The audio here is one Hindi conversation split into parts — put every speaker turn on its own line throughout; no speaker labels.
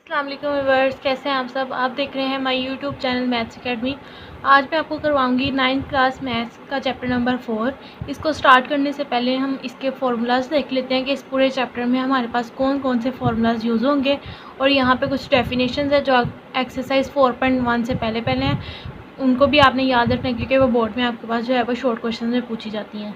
अस्सलाम वालेकुम व्यूअर्स, कैसे हैं आप सब। आप देख रहे हैं my YouTube channel maths academy. आज मैं आपको करवाऊंगी 9th क्लास मैथ्स का चैप्टर नंबर 4। इसको स्टार्ट करने से पहले हम इसके फार्मूलाज देख लेते हैं कि इस पूरे चैप्टर में हमारे पास कौन कौन से फार्मूलाज यूज़ होंगे। और यहाँ पे कुछ डेफिनेशंस है जो एक्सरसाइज 4.1 से पहले पहले हैं, उनको भी आपने याद रखना है क्योंकि वो बोर्ड में आपके पास जो है वो शॉर्ट क्वेश्चन में पूछी जाती हैं।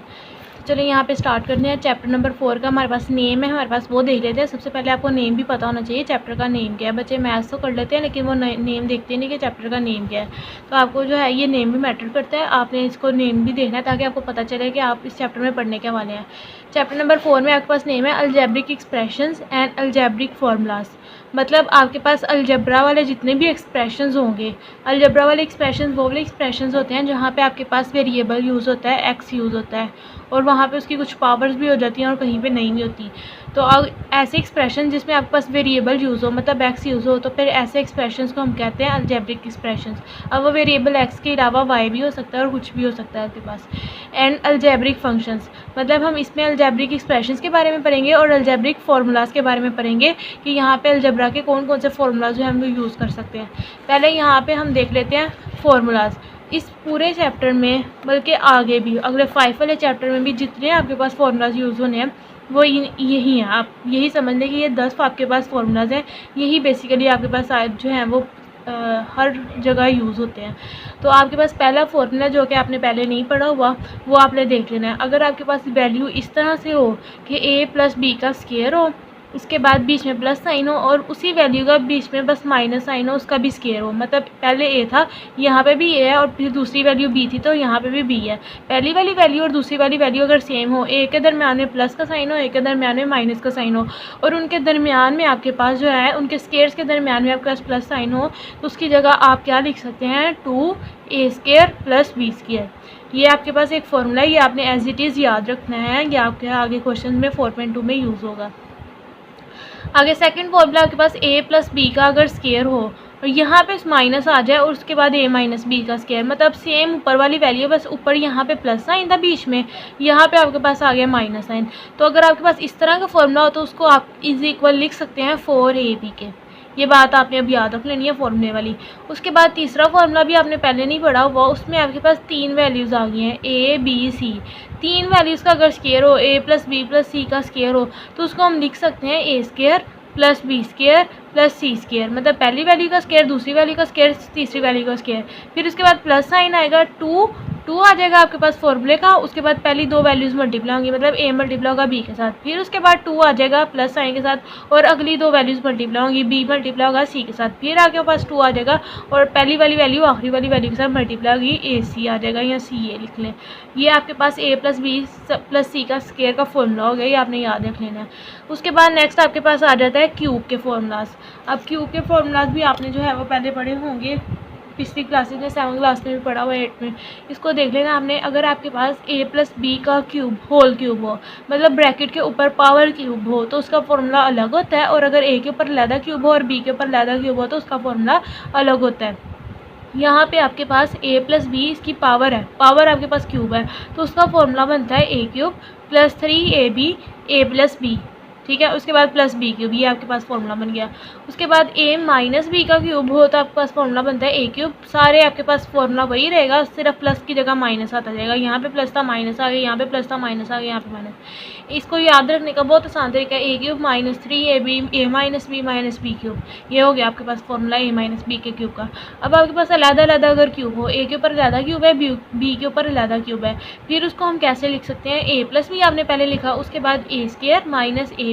चलिए यहाँ पे स्टार्ट करते हैं। चैप्टर नंबर 4 का हमारे पास नेम है, हमारे पास वो देख लेते हैं। सबसे पहले आपको नेम भी पता होना चाहिए, चैप्टर का नेम क्या है। बच्चे मैथ्स तो कर लेते हैं लेकिन वो नेम देखते नहीं कि चैप्टर का नेम क्या है। तो आपको जो है ये नेम भी मैटर करता है, आपने इसको नेम भी देखना है ताकि आपको पता चले कि आप इस चैप्टर में पढ़ने के वाले हैं। चैप्टर नंबर 4 में आपके पास नेम है algebraic expressions and algebraic formulas. मतलब आपके पास अलजब्रा वाले जितने भी एक्सप्रेशंस होंगे, अलजब्रा वाले एक्सप्रेशंस वो वाले एक्सप्रेशंस होते हैं जहाँ पे आपके पास वेरिएबल यूज़ होता है, एक्स यूज़ होता है, और वहाँ पे उसकी कुछ पावर्स भी हो जाती हैं और कहीं पे नहीं भी होती। तो अब ऐसे एक्सप्रेशन जिसमें आपके पास वेरिएबल यूज़ हो, मतलब एक्स यूज़ हो, तो फिर ऐसे एक्सप्रेशंस को हम कहते हैं अलजेब्रिक एक्सप्रेशंस। अब वो वेरिएबल एक्स के अलावा वाई भी हो सकता है और कुछ भी हो सकता है आपके पास। एंड अलजेब्रिक फंक्शंस, मतलब हम इसमें अलजेब्रिक एक्सप्रेशंस के बारे में पढ़ेंगे और अलजेब्रिक फार्मूलाज के बारे में पढ़ेंगे कि यहाँ पे अलजब्रा के कौन कौन से फार्मूलाज जो हम यूज़ कर सकते हैं। पहले यहाँ पे हम देख लेते हैं फार्मूलाज। इस पूरे चैप्टर में, बल्कि आगे भी अगले 5 वाले चैप्टर में भी जितने आपके पास फार्मूलाज यूज़ होने हैं वो यही हैं। आप यही समझ लें कि ये 10 आपके पास फार्मूलाज हैं, यही बेसिकली आपके पास जो हैं वो हर जगह यूज़ होते हैं। तो आपके पास पहला फार्मूला जो कि आपने पहले नहीं पढ़ा हुआ वो आपने देख लेना है। अगर आपके पास वैल्यू इस तरह से हो कि a + b का स्क्वायर हो, उसके बाद बीच में प्लस साइन हो और उसी वैल्यू का बीच में बस माइनस साइन हो, उसका भी स्क्वायर हो, मतलब पहले a था, यहाँ पे भी a है, और फिर दूसरी वैल्यू b थी तो यहाँ पे भी b है। पहली वाली वैल्यू और दूसरी वाली वैल्यू अगर सेम हो, a के दरमियान में प्लस का साइन हो, a के दरमियान में माइनस का साइन हो, और उनके दरमियान में आपके पास जो है उनके स्क्वायर्स के दरमियान में आपके पास प्लस साइन हो, तो उसकी जगह आप क्या लिख सकते हैं, 2a² + b²। ये आपके पास एक फॉर्मूला है, ये आपने एज इट इज़ याद रखना है, ये आपके आगे क्वेश्चन में 4.2 में यूज़ होगा। आगे सेकंड फॉर्मूला आपके पास a + b का अगर स्क्वायर हो और यहाँ पे माइनस आ जाए और उसके बाद a - b का स्क्वायर, मतलब सेम ऊपर वाली वैल्यू, बस ऊपर यहाँ पे प्लस साइन था, बीच में यहाँ पे आपके पास आ गया माइनस साइन। तो अगर आपके पास इस तरह का फॉर्मूला हो तो उसको आप = लिख सकते हैं 4ab के। ये बात आपने अब याद रख लेनी है फॉर्मूले वाली। उसके बाद तीसरा फार्मूला भी आपने पहले नहीं पढ़ा हुआ, उसमें आपके पास 3 वैल्यूज़ आ गई हैं a b c। 3 वैल्यूज़ का अगर स्क्वायर हो, a + b + c का स्क्वायर हो, तो उसको हम लिख सकते हैं a² + b² + c²। मतलब पहली वैल्यू का स्क्वायर, दूसरी वैल्यू का स्क्वायर, तीसरी वैल्यू का स्क्वायर, फिर उसके बाद प्लस साइन आएगा, 2 आ जाएगा आपके पास फॉर्मूले का। उसके बाद पहली 2 वैल्यूज़ मल्टीप्लाई होंगी, मतलब a मल्टीप्लाई होगा b के साथ, फिर उसके बाद 2 आ जाएगा प्लस साइन के साथ, और अगली 2 वैल्यूज़ मल्टीप्लाई होंगी, b मल्टीप्लाई होगा c के साथ, फिर आपके पास 2 आ जाएगा, और पहली वाली वैल्यू आखिरी वाली वैल्यू के साथ मल्टीप्लाई होगी, ac आ जाएगा, या ca लिख लें। ये आपके पास a + b + c का स्क्वायर का फॉर्मूला हो गया, ये आपने याद रख लेना है। उसके बाद नेक्स्ट आपके पास आ जाता है क्यूब के फार्मूलाज। अब क्यूब के फार्मूलाज भी आपने जो है वो पहले पढ़े होंगे, पिछली क्लासेस में 7th क्लास में भी पढ़ा हुआ है, 8 में। इसको देख लेना आपने। अगर आपके पास a + b का क्यूब होल क्यूब हो, मतलब ब्रैकेट के ऊपर पावर क्यूब हो, तो उसका फॉर्मूला अलग होता है, और अगर a के ऊपर लैदा क्यूब हो और b के ऊपर लैदा क्यूब हो तो उसका फॉर्मूला अलग होता है। यहाँ पे आपके पास a + b इसकी पावर है, पावर आपके पास क्यूब है, तो उसका फॉर्मूला बनता है a³ + 3ab a + b, ठीक है। उसके बाद + b³, ये आपके पास फॉर्मूला बन गया। उसके बाद a - b का क्यूब हो तो आपके पास फॉर्मूला बनता है a³। सारे आपके पास फॉर्मूला वही रहेगा, सिर्फ प्लस की जगह माइनस आता जाएगा। यहाँ पे प्लस था, माइनस आ गया, यहाँ पे प्लस था, माइनस आ गया, यहाँ पे माइनस। इसको याद रखने का बहुत आसान तरीका है, a³ - 3ab a - b³ b³। ये हो गया आपके पास फॉर्मूला a - b के क्यूब का। अब आपके पास अलग-अलग अगर क्यूब हो, a के ऊपर अलग क्यूब है, b के ऊपर अलग क्यूब है, फिर उसको हम कैसे लिख सकते हैं, a + b आपने पहले लिखा, उसके बाद a²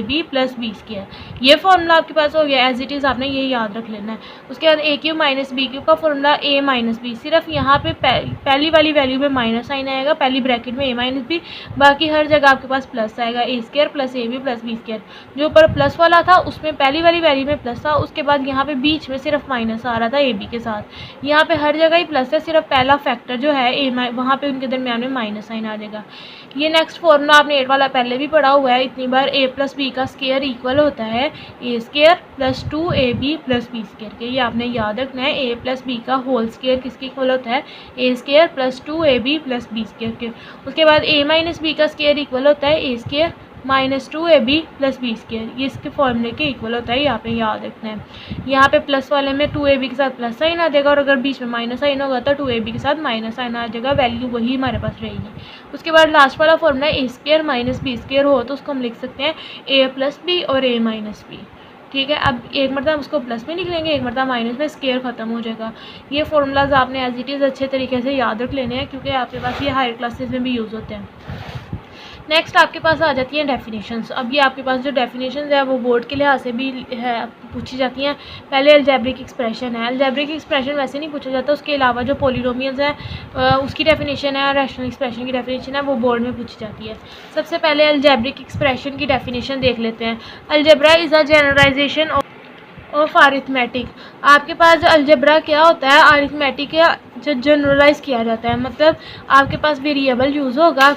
- ab + b²। ये फॉर्मूला आपके पास हो गया, एज इट इज़ आपने ये याद रख लेना है। उसके बाद a³ - b³ का फॉर्मूला a - b, सिर्फ यहाँ पे पहली वाली वैल्यू में माइनस साइन आएगा, पहली ब्रैकेट में a - b, बाकी हर जगह आपके पास प्लस आएगा, a² + ab + b²। जो ऊपर प्लस वाला था उसमें पहली वाली वैल्यू में प्लस था, उसके बाद यहाँ पे बीच में सिर्फ माइनस आ रहा था ab के साथ। यहाँ पे हर जगह ही प्लस है, सिर्फ पहला फैक्टर जो है a, वहाँ पे उनके दरमियान में माइनस साइन आ जाएगा। ये नेक्स्ट फॉर्मूला आपने 8 वाला पहले भी पढ़ा हुआ है इतनी बार, a + b का स्क्वायर इक्वल होता है a² + 2ab + b² के। ये आपने याद रखना है, a + b का होल स्क्वायर किसके इक्वल होता है, a² + 2ab + b² के। उसके बाद a - b का स्क्वायर इक्वल होता है a² -2ab + b², ये इसके फॉर्मूले के इक्वल होता है, यहाँ पे याद रखना है। यहाँ पे प्लस वाले में 2ab के साथ प्लस साइन आ जाएगा और अगर बीच में माइनस साइन होगा तो 2ab के साथ माइनस साइन आ जाएगा, वैल्यू वही हमारे पास रहेगी। उसके बाद लास्ट वाला फॉर्मूला a² - b² हो तो उसको हम लिख सकते हैं a + b और a - b। ठीक है, अब एक मरतबा उसको प्लस में लिख लेंगे, एक मरतबा माइनस में, स्केयर ख़त्म हो जाएगा। ये फार्मूलाज आपने एज इट इज़ अच्छे तरीके से याद रख लेने हैं क्योंकि आपके पास ये हायर क्लासेस में भी यूज़ होते हैं। नेक्स्ट आपके पास आ जाती हैं डेफिनेशंस। अब ये आपके पास जो डेफिनेशंस है वो बोर्ड के लिहाज से भी है पूछी जाती हैं। पहले अलजेब्रिक एक्सप्रेशन है, अलजेब्रिक एक्सप्रेशन वैसे नहीं पूछा जाता, उसके अलावा जो पॉलिनोमियल्स है उसकी डेफिनेशन है, रैशनल एक्सप्रेशन की डेफिनेशन है, वो बोर्ड में पूछी जाती है। सबसे पहले अलजेब्रिक एक्सप्रेशन की डेफिनेशन देख लेते हैं। Algebra is a generalisation of arithmetic. आपके पास अलजेब्रा क्या होता है, अरिथमेटिक या जो जनरलाइज किया जाता है, मतलब आपके पास वेरिएबल यूज़ होगा।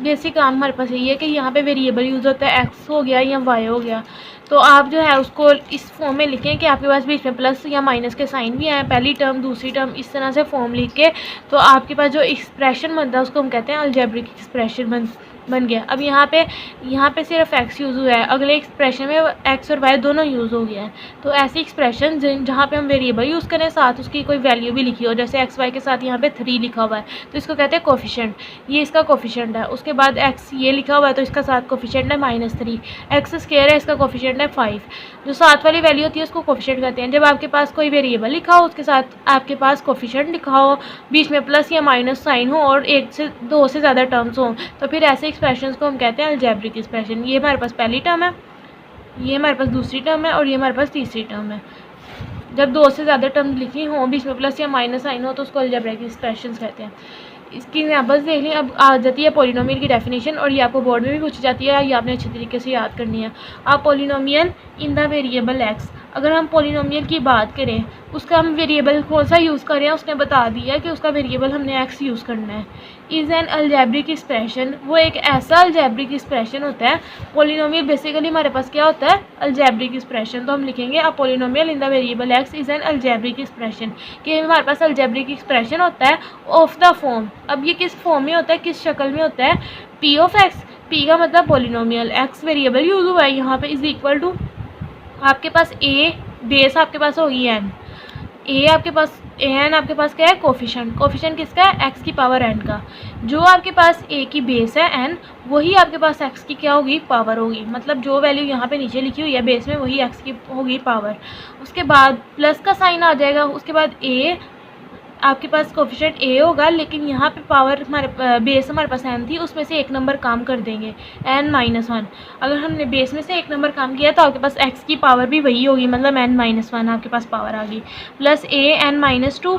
बेसिक काम हमारे पास यही है कि यहाँ पे वेरिएबल यूज़ होता है, एक्स हो गया या वाई हो गया, तो आप जो है उसको इस फॉर्म में लिखें कि आपके पास बीच में प्लस या माइनस के साइन भी हैं, पहली टर्म दूसरी टर्म, इस तरह से फॉर्म लिख के तो आपके पास जो एक्सप्रेशन बनता है उसको हम कहते हैं अलजेब्रिक एक्सप्रेशन बन गया। अब यहाँ पे सिर्फ एक्स यूज़ हुआ है, अगले एक्सप्रेशन में एक्स और वाई दोनों यूज़ हो गया है। तो ऐसी एक्सप्रेशन जहाँ पे हम वेरिएबल यूज़ करें साथ उसकी कोई वैल्यू भी लिखी हो, जैसे एक्स वाई के साथ यहाँ पे 3 लिखा हुआ है तो इसको कहते हैं कोफिशिएंट, ये इसका कोफिशिएंट है। उसके बाद एक्स ये लिखा हुआ है तो इसका साथ कोफिशिएंट है -3, एक्स² है, इसका कोफिशिएंट है 5। जो साथ वाली वैल्यू होती है उसको कोफिशिएंट कहते हैं। जब आपके पास कोई वेरिएबल लिखा हो उसके साथ आपके पास कोफिशिएंट लिखा हो, बीच में प्लस या माइनस साइन हो और 1 से 2 से ज़्यादा टर्म्स हो तो फिर ऐसे एक्सप्रेशंस को हम कहते हैं अलजेब्रिक एक्सप्रेशन। ये हमारे पास पहली टर्म है, ये हमारे पास दूसरी टर्म है और ये हमारे पास तीसरी टर्म है। जब 2 से ज़्यादा टर्म लिखी हो, बीच में प्लस या माइनस साइन हो तो उसको अलजेब्रिक एक्सप्रेशंस कहते हैं। इसकी एग्जाम्पल्स देख लें। अब आ जाती है पॉलिनोमियल की डेफिनेशन और ये आपको बोर्ड में भी पूछी जाती है, ये आपने अच्छे तरीके से याद करनी है। आप polynomial in the variable x, अगर हम पॉलिनोमियल की बात करें उसका हम वेरिएबल कौन सा यूज़ कर रहे हैं उसने बता दिया है कि उसका वेरिएबल हमने एक्स यूज़ करना है। इज़ एन अलजेब्रिक एक्सप्रेशन, वो एक ऐसा अलजेब्रिक एक्सप्रेशन होता है। पॉलिनोमियल बेसिकली हमारे पास क्या होता है, अलजेब्रिक एक्सप्रेशन। तो हम लिखेंगे a polynomial in the variable x is an algebraic expression, कि हमारे पास अलजेब्रिक एक्सप्रेशन होता है ऑफ द फॉर्म। अब ये किस फॉर्म में होता है, किस शक्ल में होता है, पी ऑफ एक्स, पी का मतलब पॉलिनोमियल, एक्स वेरिएबल यूज़ हुआ है यहाँ पे, इज़ इक्वल टू आपके पास ए बेस आपके पास होगी एन, ए आपके पास एन आपके पास क्या है, कोफिशिएंट। कोफिशिएंट किसका है, एक्स की पावर एन का। जो आपके पास ए की बेस है एन, वही आपके पास एक्स की क्या होगी, पावर होगी। मतलब जो वैल्यू यहाँ पे नीचे लिखी हुई है बेस में वही एक्स की होगी पावर। उसके बाद प्लस का साइन आ जाएगा, उसके बाद ए आपके पास कोफिशिएंट ए होगा, लेकिन यहाँ पे पावर हमारे बेस हमारे पास एन थी, उसमें से 1 नंबर काम कर देंगे n-1। अगर हमने बेस में से 1 नंबर काम किया तो आपके पास x की पावर भी वही होगी, मतलब n-1 आपके पास पावर आ गई, प्लस a n-2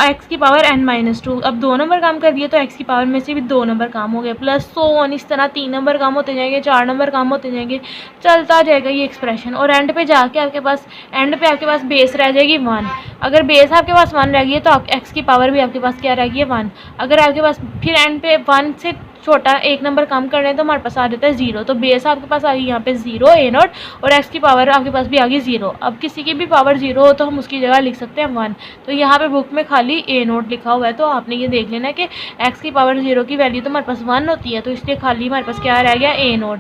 x की पावर n-2। अब 2 नंबर काम कर दिए तो x की पावर में से भी 2 नंबर काम हो गए, प्लस सो ऑन, इस तरह 3 नंबर काम होते जाएंगे, 4 नंबर काम होते जाएंगे, चलता जाएगा ये एक्सप्रेशन। और एंड पे जाके आपके पास बेस रह जाएगी 1। अगर बेस आपके पास 1 रह गई है तो एक्स की पावर भी आपके पास क्या रहेगी, 1। अगर आपके पास फिर एंड पे 1 से छोटा 1 नंबर कम कर रहे हैं तो हमारे पास आ जाता है 0। तो बेस आपके पास आ गई यहाँ पे 0 a0 और एक्स की पावर आपके पास भी आ गई 0। अब किसी की भी पावर 0 हो तो हम उसकी जगह लिख सकते हैं 1। तो यहाँ पे बुक में खाली a0 लिखा हुआ है, तो आपने ये देख लेना कि एक्स की पावर 0 की वैल्यू तो हमारे पास 1 होती है, तो इसलिए खाली हमारे पास क्या रह गया, a0।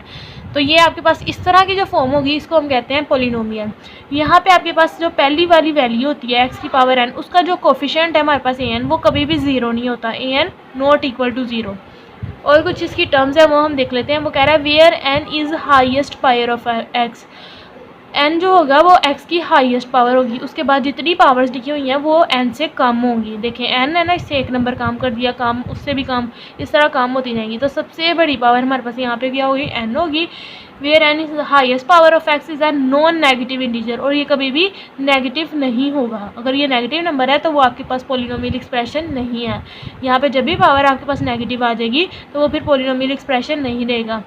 तो ये आपके पास इस तरह की जो फॉर्म होगी इसको हम कहते हैं पॉलिनोमियल। यहाँ पे आपके पास जो पहली वाली वैल्यू होती है एक्स की पावर n, उसका जो कोफिशिएंट है हमारे पास an, वो कभी भी 0 नहीं होता, an नॉट इक्वल टू 0। और कुछ इसकी टर्म्स है वो हम देख लेते हैं। वो कह रहा है where n is highest power of x, n जो होगा वो x की हाईएस्ट पावर होगी, उसके बाद जितनी पावर्स लिखी हुई हैं वो n से कम होंगी। देखें n है ना, इससे 1 नंबर काम कर दिया, काम उससे भी कम, इस तरह काम होती जाएंगी। तो सबसे बड़ी पावर हमारे पास यहाँ पे क्या होगी, n होगी। Where n is highest power of x is an non negative integer, और ये कभी भी नेगेटिव नहीं होगा। अगर ये नेगेटिव नंबर है तो वो आपके पास पॉलिनोमियल एक्सप्रेशन नहीं है। यहाँ पे जब भी पावर आपके पास नेगेटिव आ जाएगी तो वो फिर पॉलिनोमियल एक्सप्रेशन नहीं देगा।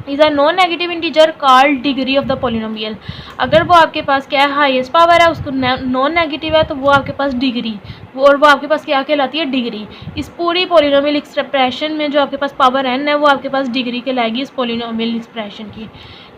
Is a non negative integer called degree of the polynomial. अगर वो आपके पास क्या है, हाईएस्ट पावर है, उसको नॉन नेगेटिव है तो वो आपके पास डिग्री, और वो आपके पास क्या कहलाती है, डिग्री। इस पूरी पॉलिनोमियल एक्सप्रेशन में जो आपके पास पावर n है वो आपके पास डिग्री कहलाएगी इस पॉलिनोमियल एक्सप्रेशन की।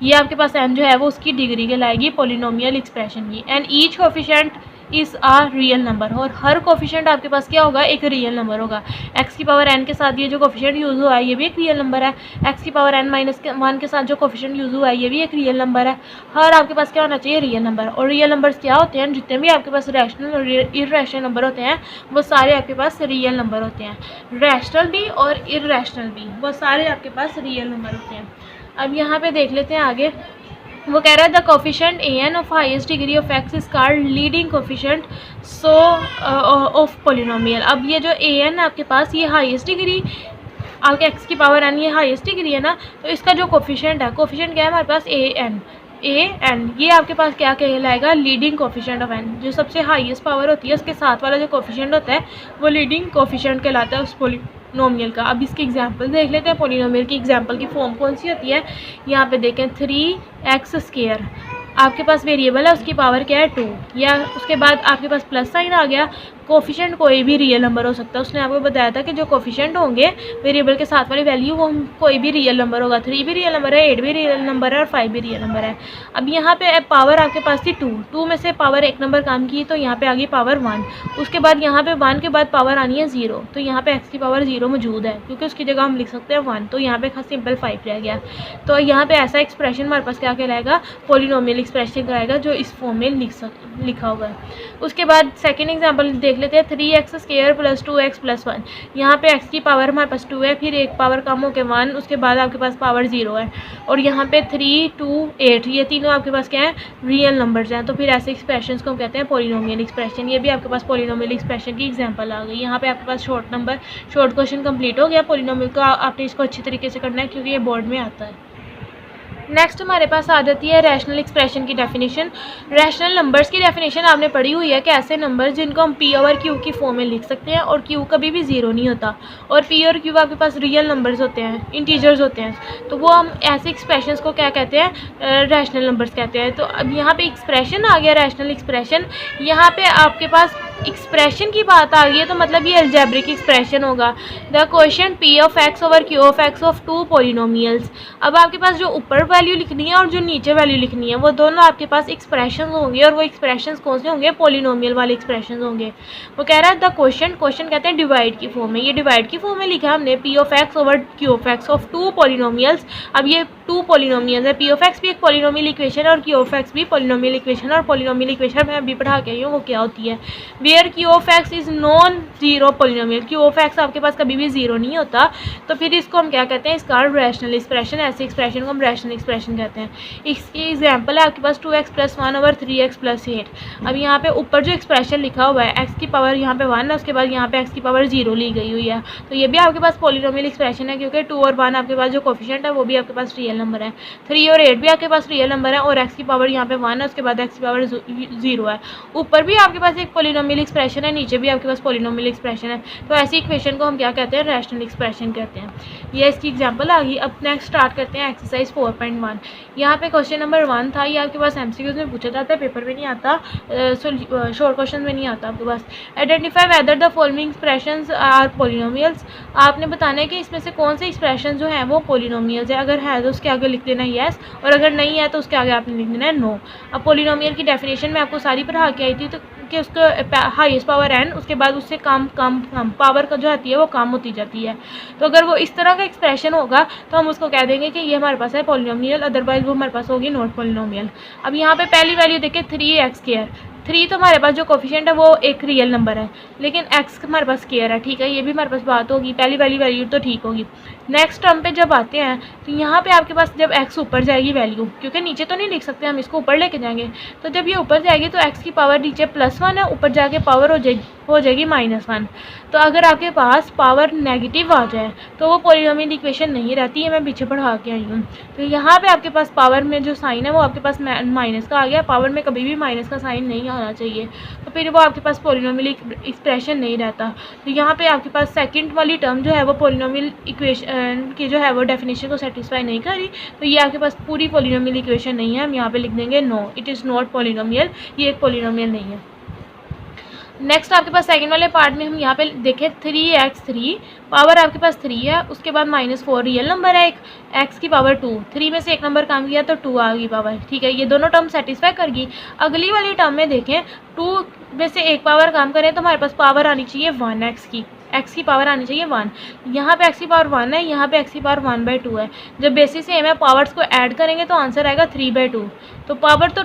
ये आपके पास n जो है वो उसकी डिग्री कहलाएगी पॉलिनोमियल एक्सप्रेशन की। And each coefficient is a real number, और हर कोफिशिएंट आपके पास क्या होगा, एक रियल नंबर होगा। एक्स की पावर एन के साथ ये जो कोफिशिएंट यूज़ हुआ है ये भी एक रियल नंबर है। एक्स की पावर एन माइनस वन के साथ जो कोफिशिएंट यूज़ हुआ है ये भी एक रियल नंबर है। हर आपके पास क्या होना चाहिए, रियल नंबर। और रियल नंबर्स क्या होते हैं, जितने भी आपके पास रैशनल और इर्रेशनल नंबर होते हैं वो सारे आपके पास रियल नंबर होते हैं। रैशनल भी और इर्रेशनल भी, वो सारे आपके पास रियल नंबर होते हैं। अब यहाँ पे देख लेते हैं आगे। वो कह रहा है the coefficient A N of highest degree of x is called leading coefficient so of polynomial. अब ये जो ए एन आपके पास, ये हाईएस्ट डिग्री आपके एक्स की पावर एन, ये हाईएस्ट डिग्री है ना, तो इसका जो कोफिशिएंट है, कोफिशिएंट क्या है हमारे पास, ए एन, ये आपके पास क्या कहलाएगा, लीडिंग कोफिशिएंट ऑफ एन। जो सबसे हाईएस्ट पावर होती है उसके साथ वाला जो कोफिशिएंट होता है वो लीडिंग कोफिशिएंट कहलाता है उस पोलिनोमियल का। अब इसकी एग्जांपल देख लेते हैं। पोलिनोमियल की एग्जांपल की फॉर्म कौन सी होती है, यहाँ पे देखें 3x²। आपके पास वेरिएबल है, उसकी पावर क्या है 2, या उसके बाद आपके पास प्लस साइन आ गया। कोफिशिएंट कोई भी रियल नंबर हो सकता है। उसने आपको बताया था कि जो कोफिशिएंट होंगे वेरिएबल के साथ वाली वैल्यू वो कोई भी रियल नंबर होगा। 3 भी रियल नंबर है, 8 भी रियल नंबर है और 5 भी रियल नंबर है। अब यहाँ पे पावर आपके पास थी 2 में से पावर एक नंबर काम की तो यहाँ पे आ गई पावर 1। उसके बाद यहाँ पे 1 के बाद पावर आनी है 0, तो यहाँ पे x की पावर 0 मौजूद है क्योंकि उसकी जगह हम लिख सकते हैं 1, तो यहाँ पे सिंपल 5 रह गया। तो यहाँ पे ऐसा एक्सप्रेशन हमारे पास क्या कहलाएगा, पोलिनोमियल एक्सप्रेशन कहलाएगा, जो इस फॉर्म में लिखा हुआ है। उसके बाद सेकेंड एग्जाम्पल देख लेते हैं। 3x² + 2x + 1। यहाँ पे x की पावर हमारे पास 2 है, फिर एक पावर कम होकर 1, उसके बाद आपके पास पावर 0 है, और यहाँ पे 3, 2, 8 ये तीनों आपके पास क्या है, रियल नंबर्स हैं। तो फिर ऐसे एक्सप्रेशन को हम कहते हैं पोलिनोमियल एक्सप्रेशन। ये भी आपके पास पोलिनोमियल एक्सप्रेशन की एग्जांपल आ गई। यहाँ पे आपके पास शॉर्ट क्वेश्चन कंप्लीट हो गया पोलिनोमियल का। आपने इसको अच्छी तरीके से करना है क्योंकि ये बोर्ड में आता है। नेक्स्ट हमारे पास आ जाती है रैशनल एक्सप्रेशन की डेफिनेशन। रैशनल नंबर्स की डेफिनेशन आपने पढ़ी हुई है कि ऐसे नंबर जिनको हम p ओवर q की फॉर्म में लिख सकते हैं और q कभी भी 0 नहीं होता, और p और q आपके पास रियल नंबर्स होते हैं, इंटीजर्स होते हैं, तो वो हम ऐसे एक्सप्रेशंस को क्या कहते हैं, रैशनल नंबर्स कहते हैं। तो अब यहाँ पे एक्सप्रेशन आ गया, रैशनल एक्सप्रेशन। यहाँ पे आपके पास एक्सप्रेशन की बात आ गई है तो मतलब ये अलजेब्रिक एक्सप्रेशन होगा। The question p of x over q of x of 2 polynomials. अब आपके पास जो ऊपर वैल्यू लिखनी है और जो नीचे वैल्यू लिखनी है वो दोनों आपके पास एक्सप्रेशन होंगे, और वो एक्सप्रेशन कौन से होंगे, पोलिनोमियल वाले एक्सप्रेशन होंगे। वो कह रहा है द क्वेश्चन कहते हैं डिवाइड की फॉर्म में। ये डिवाइड की फॉर्म में लिखा हमने p of x over q of x of 2 polynomials. अब ये 2 पोलिनोमियल्स है, p ऑफ x भी एक पोलिनोमियल इक्वेशन है और q ऑफ x भी पोलिनोमियल इक्वेशन। और पोलिनोमियल इक्वेशन मैं अभी पढ़ा के आई हूँ वो क्या होती है, where q of x is non zero polynomial. q of x आपके पास कभी भी 0 नहीं होता, तो फिर इसको हम क्या कहते हैं, इसका रैशनल एक्सप्रेशन। ऐसे एक्सप्रेशन को हम रैशनल एक्सप्रेशन कहते हैं। इसकी एग्जांपल है आपके पास 2x + 1 ओवर 3x + 8। अब यहाँ पे ऊपर जो एक्सप्रेशन लिखा हुआ है x की पावर यहाँ पे 1 है, उसके बाद यहाँ पे x की पावर 0 ली गई हुई है, तो ये भी आपके पास पोलिनोमियल एक्सप्रेशन है क्योंकि 2 और 1 आपके पास जो कोफिशिएंट है वो भी आपके पास रियल नंबर है। 3 और 8 भी आपके पास रियल नंबर है, और x की पावर यहाँ पे 1 है, उसके बाद x की पावर 0 है। ऊपर भी आपके पास एक पोलिनोमियल एक्सप्रेशन है, नीचे भी आपके पास पोलिनोमियल एक्सप्रेशन है। तो ऐसी इक्वेशन को हम क्या कहते हैं, रैशनल एक्सप्रेशन कहते हैं। ये इसकी एग्जांपल आ गई। अब नेक्स्ट स्टार्ट करते हैं एक्सरसाइज 4.1। यहाँ पे क्वेश्चन नंबर 1 था, ये आपके पास एमसीक्यूज में पूछा जाता है, पेपर में नहीं आता, शॉर्ट क्वेश्चन में नहीं आता आपके पास। Identify whether the following expressions are polynomials. आपने बताना है कि इसमें से कौन से एक्सप्रेशन जो है वो पोलिनोमियल्स है। अगर है तो उसके आगे लिख देना है येस, और अगर नहीं है तो उसके आगे आपने लिख देना है नो। अब पोलिनोमियल की डेफिनेशन में आपको सारी पढ़ा के आई थी, तो कि उसका हाईएस्ट पावर n, उसके बाद उससे कम पावर का जो आती है वो कम होती जाती है। तो अगर वो इस तरह का एक्सप्रेशन होगा तो हम उसको कह देंगे कि ये हमारे पास है पोलिनोमियल, अदरवाइज वो हमारे पास होगी नॉट पोलिनोमियल। अब यहाँ पे पहली वैल्यू देखें 3x²। 3 तो हमारे पास जो कोफिशिएंट है वो एक रियल नंबर है, लेकिन x हमारे पास स्क्वायर है, ठीक है, ये भी हमारे पास बात होगी, पहली वाली वैल्यू तो ठीक होगी। नेक्स्ट टर्म पे जब आते हैं तो यहाँ पे आपके पास जब x ऊपर जाएगी वैल्यू, क्योंकि नीचे तो नहीं लिख सकते हम, इसको ऊपर लेके जाएंगे, तो जब ये ऊपर जाएगी तो x की पावर नीचे +1 है, ऊपर जाके पावर हो जाएगी -1। तो अगर आपके पास पावर नेगेटिव आ जाए तो वो पोलिनोमियल इक्वेशन नहीं रहती है, मैं पीछे पढ़ा के आई हूँ। तो यहाँ पे आपके पास पावर में जो साइन है वो आपके पास माइनस का आ गया, पावर में कभी भी माइनस का साइन नहीं आना चाहिए, तो फिर वो आपके पास पोलिनोमियल एक्सप्रेशन नहीं रहता। तो यहाँ पे आपके पास सेकंड वाली टर्म जो है वो पोलिनोमियल इक्वेशन की जो है वो डेफिनेशन को सेटिस्फाई नहीं करी, तो ये आपके पास पूरी पोलिनोमियल इक्वेशन नहीं है। हम यहाँ पे लिख देंगे no, it is not polynomial, ये एक पोलिनोमियल नहीं है। नेक्स्ट आपके पास सेकंड वाले पार्ट में हम यहाँ पे देखें 3x3, पावर आपके पास 3 है, उसके बाद -4 रियल नंबर है, एक x की पावर 2, 3 में से एक नंबर काम किया तो 2 आ गई पावर, ठीक है, ये दोनों टर्म सेटिस्फाई कर गई। अगली वाली टर्म में देखें 2 में से एक पावर कम करें तो हमारे पास पावर आनी चाहिए 1 एक्स की पावर आनी चाहिए 1। यहाँ पे एक्स की पावर 1 है, यहाँ पे एक्स की पावर 1/2 है। जब बेसिस सेम है पावर्स को ऐड करेंगे तो आंसर आएगा 3/2। तो पावर तो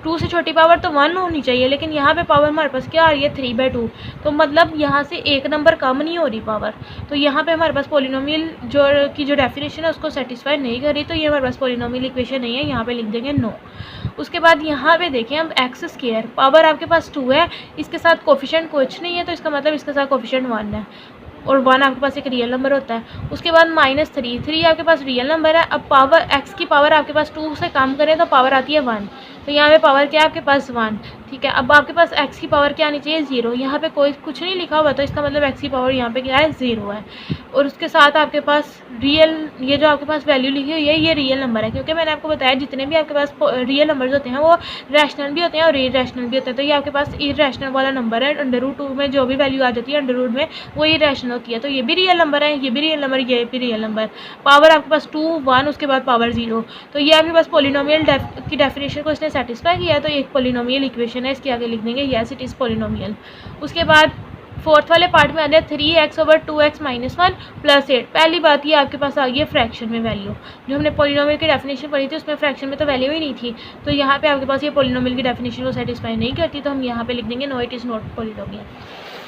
2 से छोटी पावर तो 1 होनी चाहिए, लेकिन यहाँ पे पावर हमारे पास क्या आ रही है 3/2। तो मतलब यहाँ से एक नंबर कम नहीं हो रही पावर। तो यहाँ पे हमारे पास पोलिनोमियल जो डेफिनेशन है उसको सेटिस्फाई नहीं कर रही, तो ये हमारे पास पोलिनोमियल इक्वेशन नहीं है, यहाँ पे लिख देंगे नो। उसके बाद यहाँ पे देखें हम एक्स स्क्वायर, पावर आपके पास 2 है, इसके साथ कोफिशिएंट कुछ नहीं है, तो इसका मतलब इसके साथ कोफिशिएंट 1 है और 1 आपके पास एक रियल नंबर होता है। उसके बाद -3 आपके पास रियल नंबर है। अब पावर एक्स की पावर आपके पास 2 से कम करें तो पावर आती है 1। तो यहाँ पे पावर क्या है आपके पास 1, ठीक है। अब आपके पास एक्स की पावर क्या आनी चाहिए 0। यहाँ पे कोई कुछ नहीं लिखा हुआ, तो इसका मतलब एक्स की पावर यहाँ पे क्या है 0 है। और उसके साथ आपके पास रियल, ये जो आपके पास वैल्यू लिखी हुई है ये रियल नंबर है, क्योंकि मैंने आपको बताया जितने भी आपके पास रियल नंबर्स होते हैं वो रैशनल भी होते हैं और इरेशनल भी होते हैं। तो ये आपके पास इरेशनल वाला नंबर है, √2 में जो भी वैल्यू आ जाती है अंडर रूट में वो इरेशनल होती है। तो ये भी रियल नंबर है, ये भी रियल नंबर, ये भी रियल नंबर। पावर आपके पास 2, 1, उसके बाद पावर 0। तो ये आपके पास पोलिनोमियल की डेफिनेशन को इसने सेटिस्फाई किया है, तो एक पोलिनोमियल इक्वेशन है। इसके आगे लिख देंगे यस इट इज़ पोलिनोमियल। उसके बाद फोर्थ वाले पार्ट में आ जाए 3x/2x - 1 + 8। पहली बात ये आपके पास आ गई है फ्रैक्शन में वैल्यू। जो हमने पोलिनोमियल की डेफिनेशन पढ़ी थी उसमें फ्रैक्शन में तो वैल्यू ही नहीं थी, तो यहाँ पे आपके पास ये पोलिनोमियल की डेफिनेशन को सेटिस्फाई नहीं करती, तो हम यहाँ पे लिख देंगे no it is not polynomial.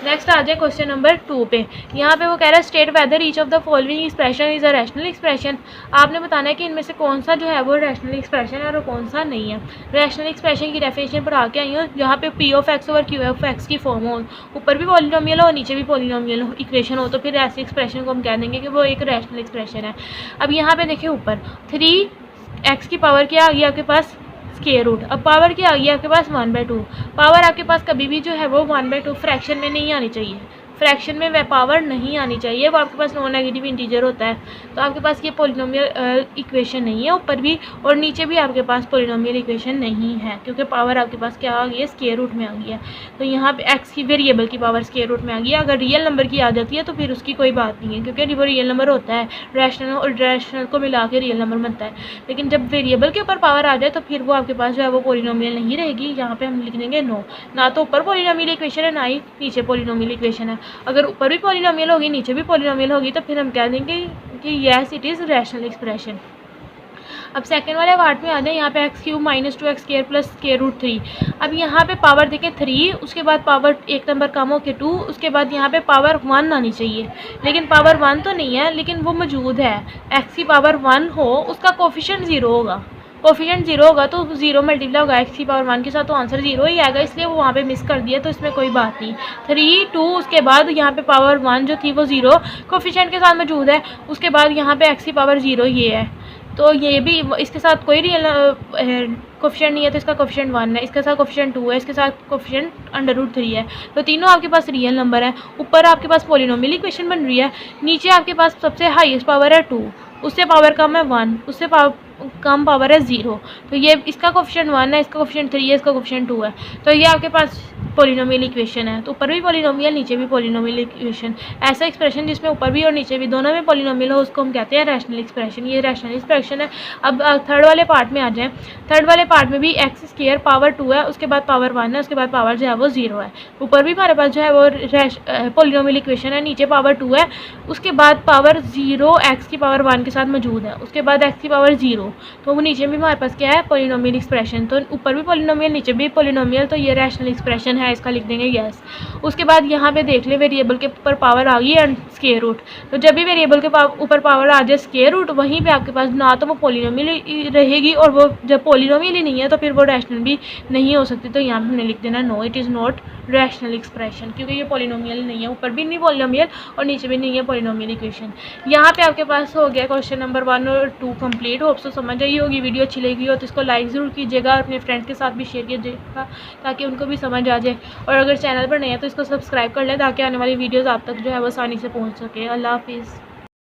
Next आ जाए क्वेश्चन नंबर 2 पे। यहाँ पे वो कह रहा है state whether each of the following expression is a rational expression. आपने बताना है कि इनमें से कौन सा जो है वो रैशनल एक्सप्रेशन है और कौन सा नहीं है। रैशनल एक्सप्रेशन की डेफिनेशन पर आके आई हूँ जहाँ पे P(x/Q(x) की फॉर्म हो, ऊपर भी पॉलिनोमियल हो नीचे भी पॉलिनोमियल इक्वेशन हो, तो फिर ऐसे एक्सप्रेशन को हम कह देंगे कि वो एक रैशनल एक्सप्रेशन है। अब यहाँ पे देखिए ऊपर 3x की पावर क्या आ गई आपके पास स्क्वायर रूट। अब पावर क्या आ गई आपके पास 1/2। पावर आपके पास कभी भी जो है वो 1/2 फ्रैक्शन में नहीं आनी चाहिए, फ्रैक्शन में वह पावर नहीं आनी चाहिए, वो आपके पास नॉन नेगेटिव इंटीजर होता है। तो आपके पास ये पोलिनोमियल इक्वेशन नहीं है ऊपर भी और नीचे भी आपके पास पोलिनोमियल इक्वेशन नहीं है, क्योंकि पावर आपके पास क्या आ गई है स्क्वायर रूट में आ गई है। तो यहाँ पे एक्स की वेरिएबल की पावर स्क्वायर रूट में आ गई है। अगर रियल नंबर की आ जाती है तो फिर उसकी कोई बात नहीं है, क्योंकि वो रियल नंबर होता है, रैशनल और रैशनल को मिला के रियल नंबर बनता है। लेकिन जब वेरिएबल के ऊपर पावर आ जाए तो फिर वो आपके पास जो है वो पोलिनोमियल नहीं रहेगी। यहाँ पे हम लिख देंगे नो। ना तो ऊपर पोलिनोमियल इक्वेशन है ना ही नीचे पोलिनोमियल इक्वेशन है। अगर ऊपर भी पॉलिनोमियल होगी नीचे भी पॉलिनोमियल होगी तो फिर हम कह देंगे कि yes it is rational expression. अब सेकंड वाले पार्ट में आ जाए। यहाँ पे x³ - 2x² + √3। अब यहाँ पे पावर देखें 3, उसके बाद पावर एक नंबर कम हो के 2, उसके बाद यहाँ पे पावर 1 आनी चाहिए, लेकिन पावर 1 तो नहीं है, लेकिन वो मौजूद है। x की पावर 1 हो उसका कोफिशिएंट 0 होगा, कोफिशिएंट 0 होगा तो 0 मल्टीप्लाई होगा x की पावर 1 के साथ, तो आंसर 0 ही आएगा, इसलिए वो वहाँ पे मिस कर दिया, तो इसमें कोई बात नहीं। 3, 2 उसके बाद यहाँ पे पावर 1 जो थी वो 0 कोफिशिएंट के साथ मौजूद है। उसके बाद यहाँ पे x की पावर 0 ये है, तो ये भी इसके साथ कोई रियल कोफिशिएंट नहीं है, तो इसका कोफिशिएंट 1 है, इसके साथ कोफिशिएंट 2 है, इसके साथ कोफिशिएंट √3 है। तो तीनों आपके पास रियल नंबर है। ऊपर आपके पास पोलिनोमियल इक्वेशन बन रही है, नीचे आपके पास सबसे हाईएस्ट पावर है 2, उससे पावर कम है 1, उससे कम पावर है 0। तो ये इसका कोफिशिएंट 1 है, इसका कोफिशिएंट 3 है, इसका कोफिशिएंट 2 है। तो ये आपके पास पोलिनोमियल इक्वेशन है। तो ऊपर भी पोलिनोमियल नीचे भी पोलिनोमियल इक्वेशन। ऐसा एक्सप्रेशन जिसमें ऊपर भी और नीचे भी दोनों में पोलिनोमियल हो उसको हम कहते हैं रैशनल एक्सप्रेशन। ये रैशनल एक्सप्रेशन है। अब थर्ड वाले पार्ट में आ जाएँ। थर्ड वाले पार्ट में भी x² पावर 2 है, उसके बाद पावर 1 है, उसके बाद पावर जो है वो 0 है। ऊपर भी हमारे पास जो है वो पोलिनोमियल इक्वेशन है, नीचे पावर 2 है, उसके बाद पावर 0 x की पावर 1 के साथ मौजूद है, उसके बाद x की पावर 0। तो वो नीचे भी हमारे पास क्या है पोलिनोमियल एक्सप्रेशन। तो ऊपर भी पोलिनोमियल नीचे भी पोलिनोमियल, तो ये रैशनल एक्सप्रेशन है, इसका लिख देंगे यस। उसके बाद यहाँ पे देख ले वेरिएबल के ऊपर पावर आ गई है स्क्वायर रूट। तो जब भी वेरिएबल के ऊपर पावर आ जाए स्क्वायर रूट, वहीं पे आपके पास ना तो वो पोलिनोमियल रहेगी, और वो जब पोलिनोमियल ही नहीं है तो फिर वो रैशनल भी नहीं हो सकती। तो यहाँ पे हमने लिख देना no it is not rational expression, क्योंकि ये पोलिनोमियल नहीं है, ऊपर भी नहीं पोलिनोमियल और नीचे भी नहीं है पोलिनोमियल इक्वेशन। यहाँ पे आपके पास हो गया क्वेश्चन नंबर 1 और 2 कंप्लीट। होप सो समझ आई होगी। वीडियो अच्छी लगी हो तो इसको लाइक ज़रूर कीजिएगा और अपने फ्रेंड्स के साथ भी शेयर कीजिएगा ताकि उनको भी समझ आ जाए। और अगर चैनल पर नए हैं तो इसको सब्सक्राइब कर लें ताकि आने वाली वीडियोज़ आप तक जो है वो आसानी से पहुँच सके। अल्लाह हाफिज़।